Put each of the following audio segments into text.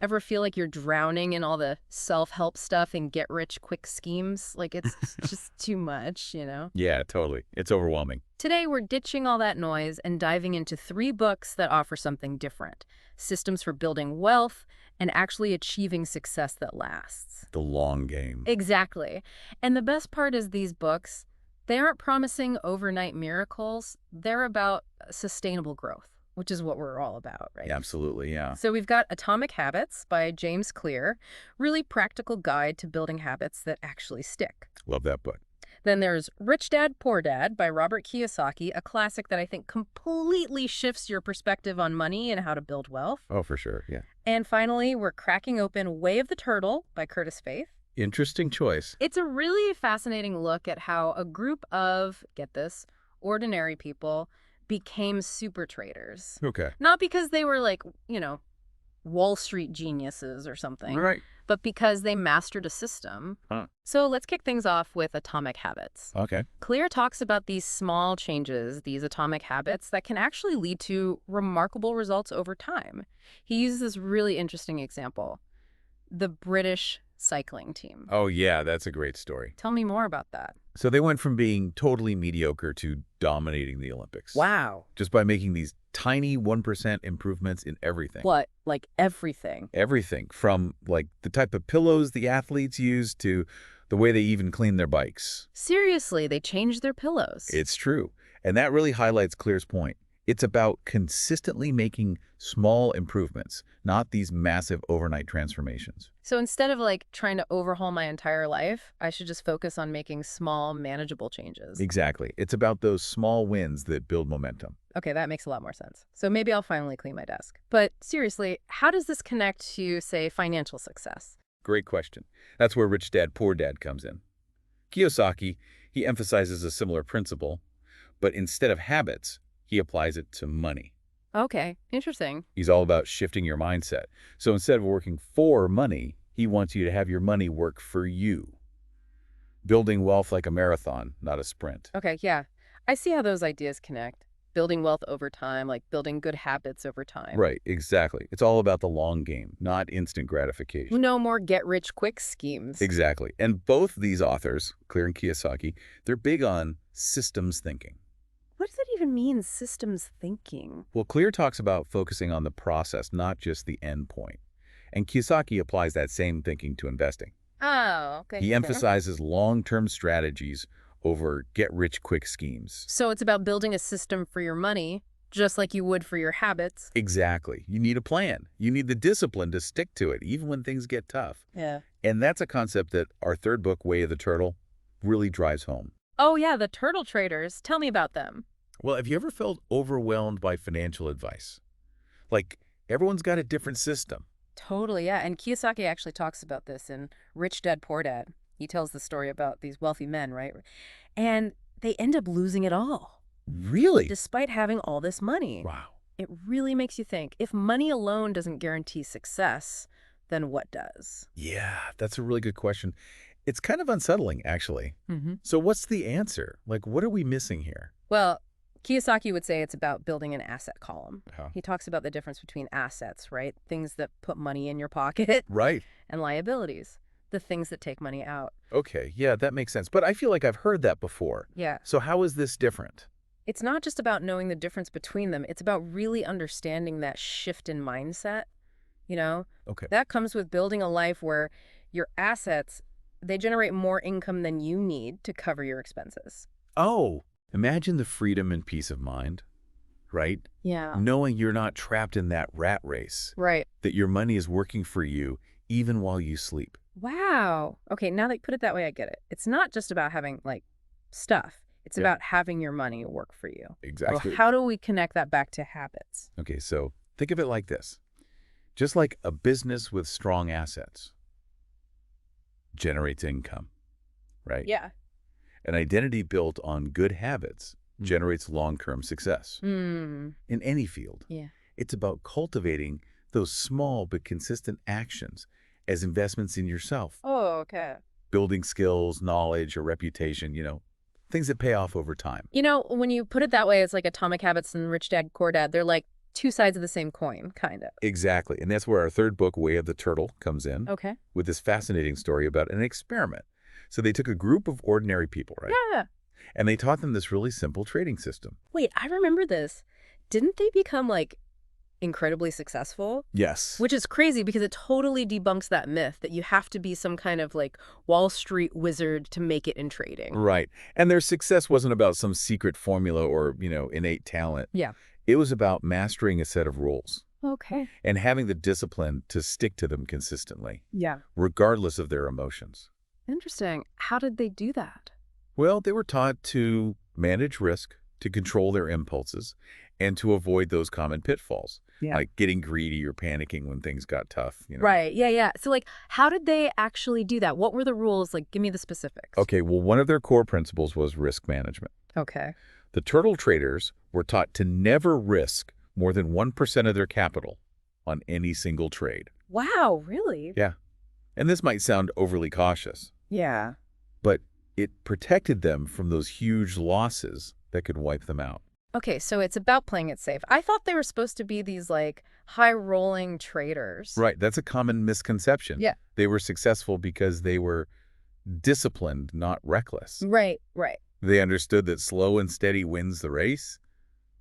Ever feel like you're drowning in all the self-help stuff and get-rich-quick schemes? Like, it's just too much, you know? Yeah, totally. It's overwhelming. Today, we're ditching all that noise and diving into 3 books that offer something different. Systems for building wealth and actually achieving success that lasts. The long game. Exactly. And the best part is these books, they aren't promising overnight miracles. They're about sustainable growth, which is what we're all about, right? Yeah, absolutely, yeah. So we've got Atomic Habits by James Clear, really practical guide to building habits that actually stick. Love that book. Then there's Rich Dad, Poor Dad by Robert Kiyosaki, a classic that I think completely shifts your perspective on money and how to build wealth. Oh, for sure, yeah. And finally, we're cracking open Way of the Turtle by Curtis Faith. Interesting choice. It's a really fascinating look at how a group of, get this, ordinary people became super traders. Okay. Not because they were like, Wall Street geniuses or something, Right. but because they mastered a system. Huh. So let's kick things off with Atomic Habits. Okay. Clear talks about these small changes, these atomic habits, that can actually lead to remarkable results over time. He uses this really interesting example, the British cycling team. Oh, yeah, that's a great story. Tell me more about that. So they went from being totally mediocre to dominating the Olympics. Wow. Just by making these tiny 1% improvements in everything. What? Like everything? Everything from like the type of pillows the athletes use to the way they even clean their bikes. Seriously, they changed their pillows. It's true. And that really highlights Clear's point. It's about consistently making small improvements, not these massive overnight transformations. So instead of like trying to overhaul my entire life, I should just focus on making small, manageable changes. Exactly. It's about those small wins that build momentum. Okay, that makes a lot more sense. So maybe I'll finally clean my desk. But seriously, how does this connect to, say, financial success? Great question. That's where Rich Dad, Poor Dad comes in. Kiyosaki, he emphasizes a similar principle, but instead of habits, he applies it to money. Okay, interesting. He's all about shifting your mindset. So instead of working for money, he wants you to have your money work for you. Building wealth like a marathon, not a sprint. Okay, yeah. I see how those ideas connect. Building wealth over time, like building good habits over time. Right, exactly. It's all about the long game, not instant gratification. No more get-rich-quick schemes. Exactly. And both these authors, Clear and Kiyosaki, they're big on systems thinking. What does that even mean, systems thinking? Well, Clear talks about focusing on the process, not just the end point. And Kiyosaki applies that same thinking to investing. Oh, okay. He okay. emphasizes long-term strategies over get-rich-quick schemes. So it's about building a system for your money, just like you would for your habits. Exactly. You need a plan. You need the discipline to stick to it, even when things get tough. Yeah. And that's a concept that our third book, Way of the Turtle, really drives home. Oh, yeah, the turtle traders. Tell me about them. Well, have you ever felt overwhelmed by financial advice? Like, everyone's got a different system. Totally, yeah. And Kiyosaki actually talks about this in Rich Dad, Poor Dad. He tells the story about these wealthy men, right? And they end up losing it all, Really? despite having all this money. Wow. It really makes you think, if money alone doesn't guarantee success, then what does? Yeah, that's a really good question. It's kind of unsettling, actually. So what's the answer? Like, what are we missing here? Well, Kiyosaki would say it's about building an asset column. Huh. He talks about the difference between assets, right? Things that put money in your pocket, Right. and liabilities, the things that take money out. Okay, yeah, that makes sense. But I feel like I've heard that before. Yeah. So how is this different? It's not just about knowing the difference between them. It's about really understanding that shift in mindset, Okay. That comes with building a life where your assets, they generate more income than you need to cover your expenses. Oh, imagine the freedom and peace of mind, right? Yeah. Knowing you're not trapped in that rat race, Right. that your money is working for you even while you sleep. Wow. Okay, now that you put it that way, I get it. It's not just about having, stuff. It's Yeah. about having your money work for you. Exactly. Well, how do we connect that back to habits? Okay, so think of it like this. Just like a business with strong assets generates income, right? Yeah. An identity built on good habits generates long-term success Hmm. in any field. Yeah. It's about cultivating those small but consistent actions as investments in yourself, Oh, okay. building skills, knowledge, or reputation, things that pay off over time. When you put it that way, it's like Atomic Habits and Rich Dad, Poor Dad. They're like two sides of the same coin, kind of. Exactly. And that's where our third book, Way of the Turtle, comes in Okay. with this fascinating story about an experiment. So they took a group of ordinary people, right? Yeah. And they taught them this really simple trading system. Wait, I remember this. Didn't they become, like, incredibly successful? Yes. Which is crazy because it totally debunks that myth that you have to be some kind of, like, Wall Street wizard to make it in trading. Right. And their success wasn't about some secret formula or, innate talent. Yeah. It was about mastering a set of rules Okay. and having the discipline to stick to them consistently, Yeah. regardless of their emotions. Interesting. How did they do that? Well, they were taught to manage risk, to control their impulses, and to avoid those common pitfalls, Yeah. like getting greedy or panicking when things got tough. Right. Yeah, yeah. So, like, how did they actually do that? What were the rules? Like, give me the specifics. Okay, well, one of their core principles was risk management. Okay. The turtle traders were taught to never risk more than 1% of their capital on any single trade. Wow, really? Yeah. And this might sound overly cautious, Yeah. but it protected them from those huge losses that could wipe them out. Okay, so it's about playing it safe. I thought they were supposed to be these, like, high-rolling traders. Right, that's a common misconception. Yeah. They were successful because they were disciplined, not reckless. Right, right. They understood that slow and steady wins the race.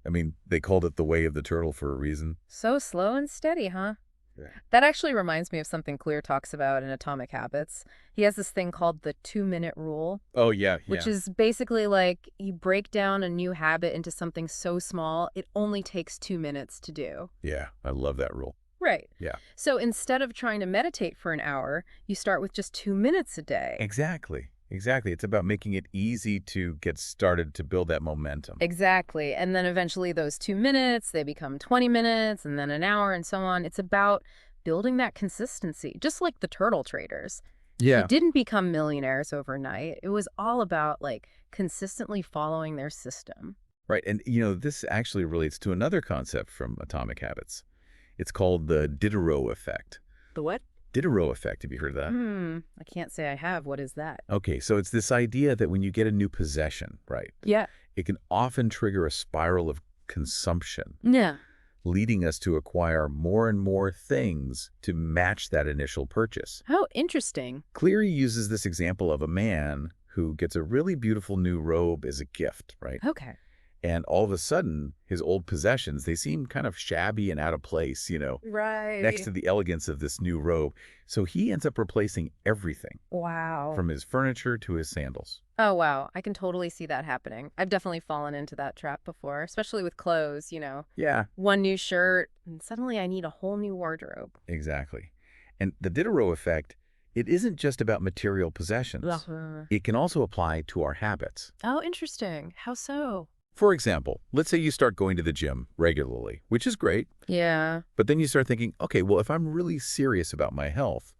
I mean, they called it the way of the turtle for a reason. So slow and steady, huh? Yeah. That actually reminds me of something Clear talks about in Atomic Habits. He has this thing called the 2-minute rule, Oh, yeah, which is basically like you break down a new habit into something so small, it only takes 2 minutes to do. Yeah, I love that rule. Right. Yeah. So instead of trying to meditate for an hour, you start with just 2 minutes a day. Exactly. Exactly. It's about making it easy to get started to build that momentum. Exactly. And then eventually those 2 minutes, they become 20 minutes and then an hour and so on. It's about building that consistency, just like the turtle traders. They didn't become millionaires overnight. It was all about, like, consistently following their system. Right. And, this actually relates to another concept from Atomic Habits. It's called the Diderot effect. The what? Diderot effect. Have you heard of that? I can't say I have. What is that? Okay, so it's this idea that when you get a new possession, right, Yeah. it can often trigger a spiral of consumption, Yeah. leading us to acquire more and more things to match that initial purchase. How interesting. Cleary uses this example of a man who gets a really beautiful new robe as a gift, right? Okay. And all of a sudden, his old possessions, they seem kind of shabby and out of place, Right. next to the elegance of this new robe. So he ends up replacing everything, Wow. from his furniture to his sandals. Oh, wow. I can totally see that happening. I've definitely fallen into that trap before, especially with clothes, Yeah, One new shirt, and suddenly I need a whole new wardrobe. exactly. And the Diderot effect, it isn't just about material possessions. It can also apply to our habits. Oh, interesting. How so? For example, let's say you start going to the gym regularly, which is great, Yeah. but then you start thinking, okay, well, if I'm really serious about my health,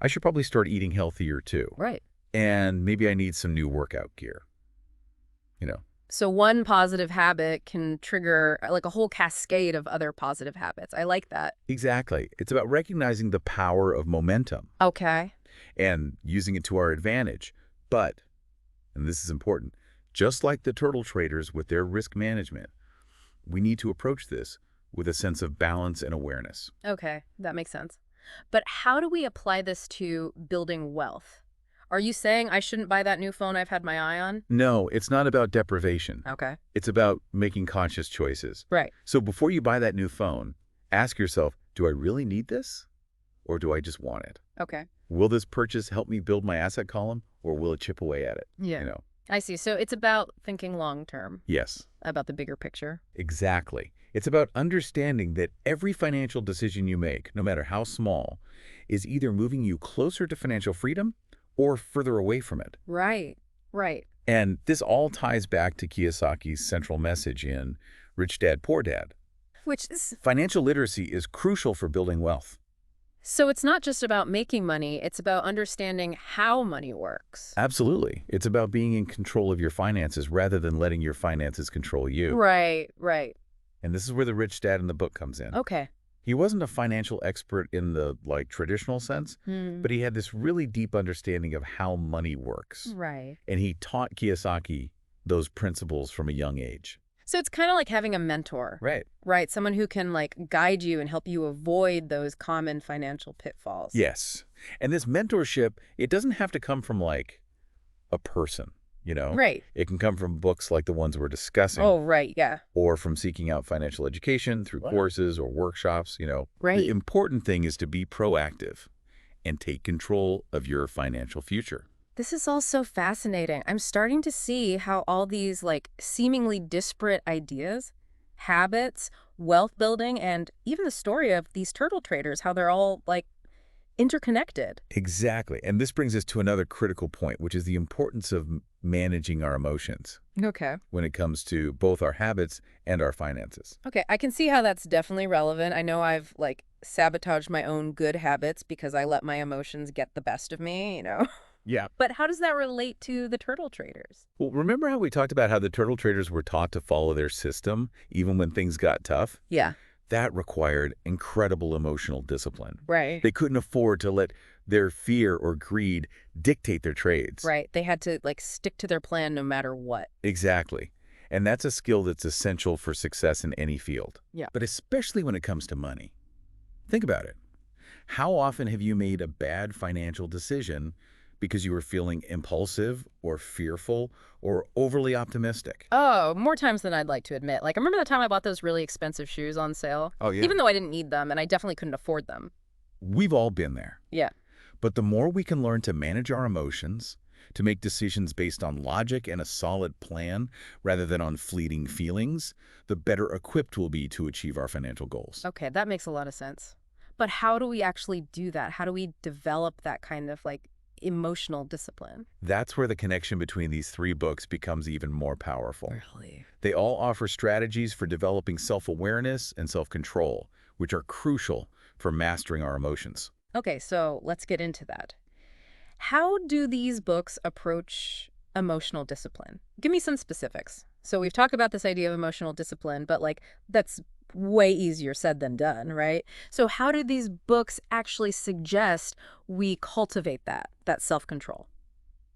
I should probably start eating healthier too. Right. And maybe I need some new workout gear. So one positive habit can trigger like a whole cascade of other positive habits. I like that. Exactly. It's about recognizing the power of momentum Okay. and using it to our advantage. But, and this is important, just like the turtle traders with their risk management, we need to approach this with a sense of balance and awareness. Okay. That makes sense. But how do we apply this to building wealth? Are you saying I shouldn't buy that new phone I've had my eye on? No, it's not about deprivation. Okay. It's about making conscious choices. Right. So before you buy that new phone, ask yourself, do I really need this? Or do I just want it? Okay. Will this purchase help me build my asset column, or will it chip away at it? Yeah. I see. So it's about thinking long term, Yes, about the bigger picture. exactly. It's about understanding that every financial decision you make, no matter how small, is either moving you closer to financial freedom or further away from it. Right. Right. And this all ties back to Kiyosaki's central message in Rich Dad, Poor Dad. Which is Financial literacy is crucial for building wealth. so it's not just about making money, it's about understanding how money works. Absolutely. It's about being in control of your finances rather than letting your finances control you. Right, right. And this is where the rich dad in the book comes in. Okay. He wasn't a financial expert in the traditional sense, but he had this really deep understanding of how money works. Right. And he taught Kiyosaki those principles from a young age. So it's kind of like having a mentor, Right. right? Someone who can like guide you and help you avoid those common financial pitfalls. Yes. And this mentorship, it doesn't have to come from like a person, you know? Right. It can come from books like the ones we're discussing, Oh, right. Yeah. or from seeking out financial education through courses or workshops. The Right. important thing is to be proactive and take control of your financial future. This is all so fascinating. I'm starting to see how all these like seemingly disparate ideas, habits, wealth building, and even the story of these turtle traders, how they're all like interconnected. Exactly. And this brings us to another critical point, which is the importance of managing our emotions Okay. when it comes to both our habits and our finances. Okay, I can see how that's definitely relevant. I know I've like sabotaged my own good habits because I let my emotions get the best of me. Yeah. But how does that relate to the turtle traders? Well, remember how we talked about how the turtle traders were taught to follow their system even when things got tough? Yeah, That required incredible emotional discipline. right. They couldn't afford to let their fear or greed dictate their trades. Right. They had to like stick to their plan no matter what. Exactly. And that's a skill that's essential for success in any field. Yeah. But especially when it comes to money. Think about it. How often have you made a bad financial decision because you were feeling impulsive or fearful or overly optimistic? Oh, more times than I'd like to admit. Like, I remember the time I bought those really expensive shoes on sale, Oh, yeah. even though I didn't need them and I definitely couldn't afford them. We've all been there. Yeah. But the more we can learn to manage our emotions, to make decisions based on logic and a solid plan rather than on fleeting feelings, the better equipped we'll be to achieve our financial goals. Okay, that makes a lot of sense. But how do we actually do that? How do we develop that kind of like emotional discipline? That's where the connection between these three books becomes even more powerful. Really? They all offer strategies for developing self-awareness and self-control, which are crucial for mastering our emotions. Okay, so let's get into that. How do these books approach emotional discipline? Give me some specifics. So we've talked about this idea of emotional discipline, but like that's way easier said than done, right? So how do these books actually suggest we cultivate that self-control?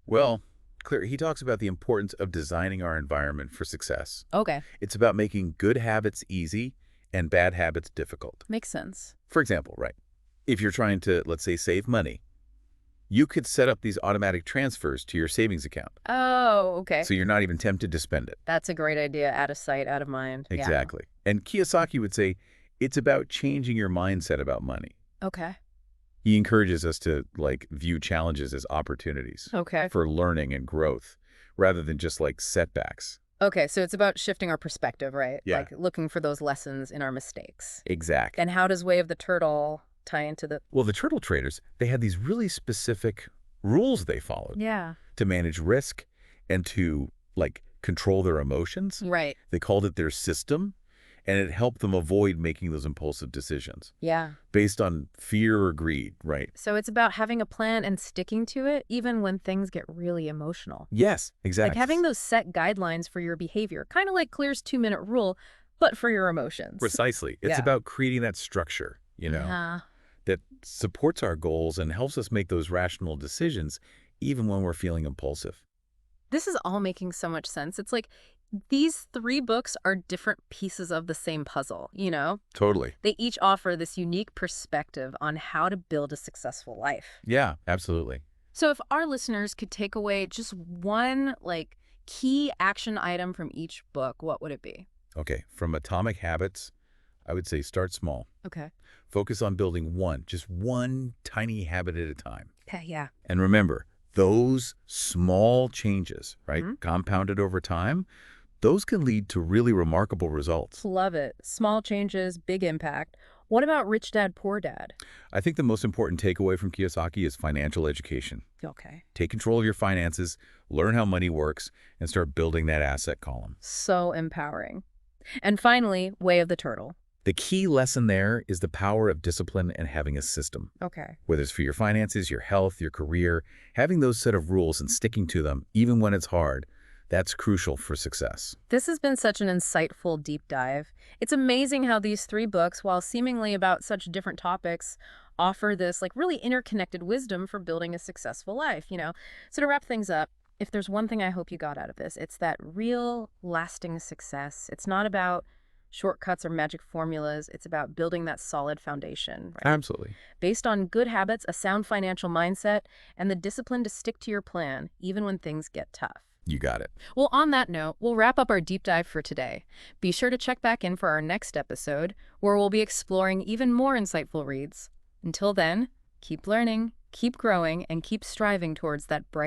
Well, Claire, he talks about the importance of designing our environment for success. Okay, It's about making good habits easy and bad habits difficult. makes sense. For example, right, if you're trying to, let's say, save money, you could set up these automatic transfers to your savings account, Oh, okay. so you're not even tempted to spend it. That's a great idea. Out of sight, out of mind. Yeah. Exactly. And Kiyosaki would say it's about changing your mindset about money. Okay. He encourages us to, like, view challenges as opportunities Okay. for learning and growth rather than just, like, setbacks. Okay, so it's about shifting our perspective, right? Yeah. Like looking for those lessons in our mistakes. Exactly. And how does Way of the Turtle tie into the... Well, the turtle traders, they had these really specific rules they followed Yeah. to manage risk and to, like, control their emotions. Right. They called it their system, and it helped them avoid making those impulsive decisions Yeah. based on fear or greed, right? So it's about having a plan and sticking to it even when things get really emotional. Yes, exactly. Like having those set guidelines for your behavior, kind of like Clear's 2-minute rule, but for your emotions. Precisely. It's Yeah. about creating that structure, Yeah. that supports our goals and helps us make those rational decisions even when we're feeling impulsive. This is all making so much sense. It's like these 3 books are different pieces of the same puzzle. Totally. They each offer this unique perspective on how to build a successful life. Yeah, absolutely. So if our listeners could take away just one like key action item from each book, what would it be? Okay, from Atomic Habits, I would say start small. Okay. Focus on building just one tiny habit at a time. Okay, yeah. And remember, those small changes, right, Mhm. compounded over time, those can lead to really remarkable results. Love it. Small changes, big impact. What about Rich Dad, Poor Dad? I think the most important takeaway from Kiyosaki is financial education. Okay. Take control of your finances, learn how money works, and start building that asset column. So empowering. And finally, Way of the Turtle. The key lesson there is the power of discipline and having a system. Okay. Whether it's for your finances, your health, your career, having those set of rules and sticking to them, even when it's hard, that's crucial for success. This has been such an insightful deep dive. It's amazing how these 3 books, while seemingly about such different topics, offer this like really interconnected wisdom for building a successful life. So to wrap things up, If there's one thing I hope you got out of this, it's that real, lasting success. It's not about shortcuts or magic formulas. It's about building that solid foundation, right? Absolutely. Based on good habits, a sound financial mindset, and the discipline to stick to your plan, even when things get tough. You got it. Well, on that note, we'll wrap up our deep dive for today. Be sure to check back in for our next episode, where we'll be exploring even more insightful reads. Until then, keep learning, keep growing, and keep striving towards that bright